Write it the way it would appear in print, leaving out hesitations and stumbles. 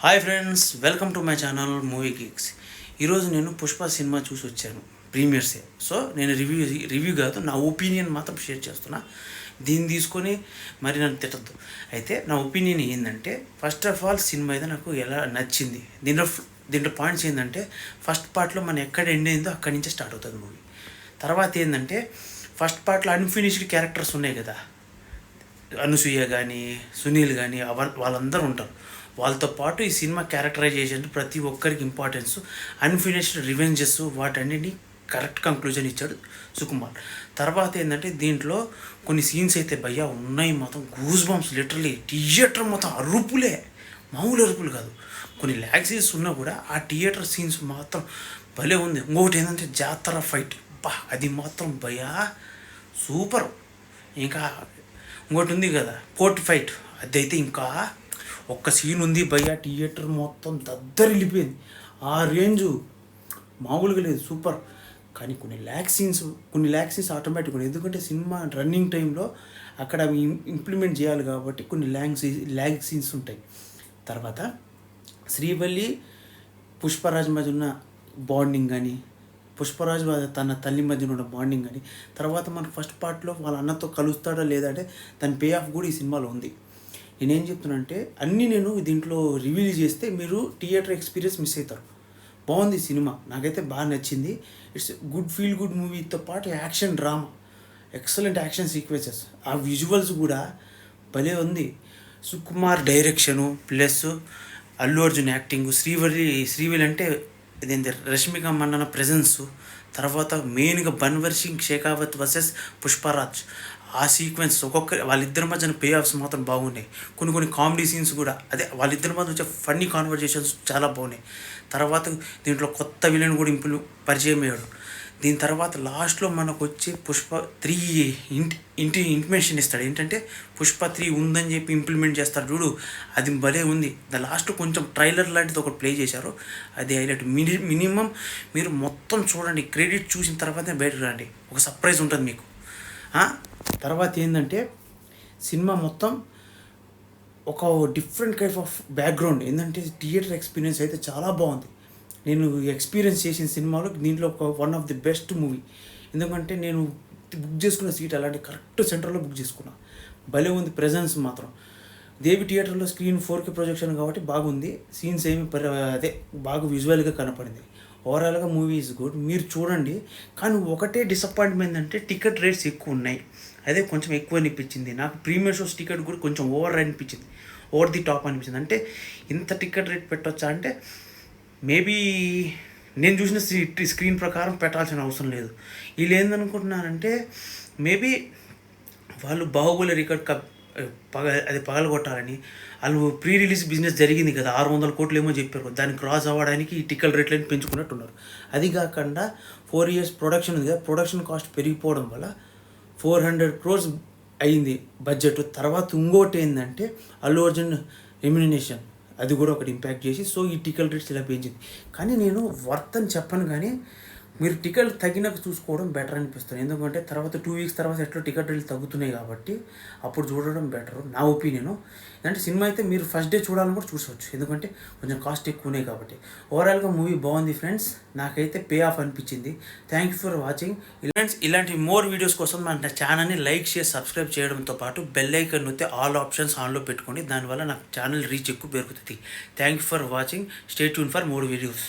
Hi friends, welcome to my channel movie geeks. ఈరోజు నేను Pushpa cinema చూసి వచ్చాను, ప్రీమియర్సే. సో నేను రివ్యూ కాదు, నా ఒపీనియన్ మాత్రం షేర్ చేస్తున్నా. దీన్ని తీసుకొని మరి నన్ను తిట్టద్దు. అయితే నా ఒపీనియన్ ఏంటంటే, ఫస్ట్ ఆఫ్ ఆల్ సినిమా అయితే నాకు ఎలా నచ్చింది. దీంట్లో పాయింట్స్ ఏంటంటే, ఫస్ట్ పార్ట్లో మనం ఎక్కడ ఎండ్ అయిందో అక్కడి నుంచే స్టార్ట్ అవుతుంది మూవీ. తర్వాత ఏంటంటే, ఫస్ట్ పార్ట్లో అన్ఫినిష్డ్ క్యారెక్టర్స్ ఉన్నాయి కదా, అనసూయ కానీ సునీల్ కానీ వాళ్ళందరూ ఉంటారు. వాళ్ళతో పాటు ఈ సినిమా క్యారెక్టరైజేషన్ ప్రతి ఒక్కరికి ఇంపార్టెన్స్, అన్ఫినిష్డ్ రివెంజెస్, వాటన్నిటిని కరెక్ట్ కంక్లూజన్ ఇచ్చాడు సుకుమార్. తర్వాత ఏంటంటే, దీంట్లో కొన్ని సీన్స్ అయితే భయ్యా ఉన్నాయి, మొత్తం గూస్ బంప్స్, లిటరలీ థియేటర్ మొత్తం అరుపులే, మామూలు అరుపులు కాదు. కొన్ని ల్యాగ్సీస్ ఉన్నా కూడా ఆ థియేటర్ సీన్స్ మాత్రం భలే ఉంది. ఇంకొకటి ఏంటంటే జాతర ఫైట్, అది మాత్రం భయ్యా సూపర్. ఇంకా ఇంకోటి ఉంది కదా కోర్ట్ ఫైట్, అదైతే ఇంకా ఒక్క సీన్ ఉంది భయ్యా, థియేటర్ మొత్తం దద్దరిల్లిపోయింది. ఆ రేంజు మామూలుగా లేదు, సూపర్. కానీ కొన్ని ల్యాక్ సీన్స్ ఆటోమేటిక్ ఉన్నాయి, ఎందుకంటే సినిమా రన్నింగ్ టైంలో అక్కడ ఇంప్లిమెంట్ చేయాలి కాబట్టి కొన్ని ల్యాగ్ సీన్స్ ఉంటాయి. తర్వాత శ్రీవల్లి పుష్పరాజ్ మధ్య ఉన్న బాండింగ్ కానీ, పుష్పరాజ్ తన తల్లి మధ్యన ఉన్న బాండింగ్ కానీ, తర్వాత మనకు ఫస్ట్ పార్ట్లో వాళ్ళ అన్నతో కలుస్తాడో లేదంటే దాని పే ఆఫ్ కూడా ఈ సినిమాలో ఉంది. నేనేం చెప్తున్నానంటే, అన్నీ నేను దీంట్లో రివీల్ చేస్తే మీరు థియేటర్ ఎక్స్పీరియన్స్ మిస్ అవుతారు. బాగుంది సినిమా, నాకైతే బాగా నచ్చింది. ఇట్స్ ఫీల్ గుడ్ మూవీతో పాటు action drama, excellent action sequences, ఆ విజువల్స్ కూడా భలే ఉంది. Sukumar direction plus Allu Arjun acting, Srivalli అంటే ఇదేంటి రష్మిక మండన ప్రెజెన్సు, తర్వాత మెయిన్గా బన్వర్ సింగ్ షేకావత్ వర్సెస్ పుష్పరాజ్, ఆ సీక్వెన్స్ వాళ్ళిద్దరి మధ్యన పే ఆఫ్స్ మాత్రం బాగున్నాయి. కొన్ని కామెడీ సీన్స్ కూడా, అదే వాళ్ళిద్దరి మధ్య వచ్చే ఫన్నీ కాన్వర్జేషన్స్ చాలా బాగున్నాయి. తర్వాత దీంట్లో కొత్త విలన్ కూడా పరిచయం అయ్యాడు. దీని తర్వాత లాస్ట్లో మనకు వచ్చి పుష్ప 3 ఇంటిమేషన్ ఇస్తాడు, ఏంటంటే పుష్ప 3 ఉందని చెప్పి ఇంప్లిమెంట్ చేస్తాడు చూడు, అది భలే ఉంది. లాస్ట్ కొంచెం ట్రైలర్ లాంటిది ఒకటి ప్లే చేశారు, అది హైలైట్. మినిమం మీరు మొత్తం చూడండి, క్రెడిట్ చూసిన తర్వాతే బయటకు రండి, ఒక సర్ప్రైజ్ ఉంటుంది మీకు. తర్వాత ఏంటంటే, సినిమా మొత్తం ఒక డిఫరెంట్ కైప్ ఆఫ్ బ్యాక్గ్రౌండ్, ఏంటంటే థియేటర్ ఎక్స్పీరియన్స్ అయితే చాలా బాగుంది. నేను ఎక్స్పీరియన్స్ చేసిన సినిమాలో దీంట్లో one of the best movie. ఎందుకంటే నేను బుక్ చేసుకున్న సీట్ అలాంటి కరెక్ట్ సెంటర్లో బుక్ చేసుకున్నా, భలే ఉంది. ప్రెజెన్స్ మాత్రం దేవి థియేటర్లో స్క్రీన్ 4K ప్రొజెక్షన్ కాబట్టి బాగుంది. సీన్స్ ఏమి అదే బాగా విజువల్గా కనపడింది. ఓవరాల్గా మూవీ ఈజ్ గుడ్, మీరు చూడండి. కానీ ఒకటే డిసప్పాయింట్మెంట్ అంటే టికెట్ రేట్స్ ఎక్కువ ఉన్నాయి, అదే కొంచెం ఎక్కువ అనిపించింది నాకు. ప్రీమియర్ షోస్ టికెట్ కూడా కొంచెం ఓవర్ అనిపించింది, ఓవర్ ది టాప్ అనిపించింది. అంటే ఇంత టికెట్ రేట్ పెట్టొచ్చా అంటే, మేబీ నేను చూసిన స్క్రీన్ ప్రకారం పెట్టాల్సిన అవసరం లేదు. వీళ్ళు ఏందనుకుంటున్నారంటే, మేబీ వాళ్ళు బాహుబలి రికార్డ్ పగలగొట్టాలని, వాళ్ళు ప్రీ రిలీజ్ బిజినెస్ జరిగింది కదా, 600 కోట్లు ఏమో చెప్పారు, దాన్ని క్రాస్ అవ్వడానికి ఈ టికెట్ రేట్లను పెంచుకున్నట్టున్నారు. అది కాకుండా 4 years ప్రొడక్షన్ ఉంది కదా, ప్రొడక్షన్ కాస్ట్ పెరిగిపోవడం వల్ల 400 crores అయింది బడ్జెట్. తర్వాత ఇంకోటి ఏంటంటే అల్లు అర్జున్ రెమ్యునరేషన్, అది కూడా ఒకటి ఇంపాక్ట్ చేసి, సో ఈ టికెట్ రేట్స్ ఇలా పెంచింది. కానీ నేను వర్త్ అని చెప్పను, కానీ మీరు టికెట్ తగ్గినాక చూసుకోవడం బెటర్ అనిపిస్తుంది. ఎందుకంటే తర్వాత 2 weeks తర్వాత ఎట్లా టికెట్ రేట్లు తగ్గుతున్నాయి కాబట్టి అప్పుడు చూడడం బెటర్, నా ఒపీనియన్. అంటే సినిమా అయితే మీరు ఫస్ట్ డే చూడాలని కూడా చూసవచ్చు, ఎందుకంటే కొంచెం కాస్ట్ ఎక్కువనే కాబట్టి. ఓవరాల్గా మూవీ బాగుంది ఫ్రెండ్స్, నాకైతే పే ఆఫ్ అనిపించింది. Thank you for watching. Friends, ఇలాంటి మోర్ వీడియోస్ కోసం నా ఛానల్ని లైక్ చేసి సబ్స్క్రైబ్ చేయడంతో పాటు బెల్ ఐకాన్ నొత్తే ఆల్ ఆప్షన్స్ ఆన్లో పెట్టుకోండి, దానివల్ల నాకు ఛానల్ రీచ్ ఎక్కువ పెరుగుతుంది. Thank you for watching, stay tune for more videos.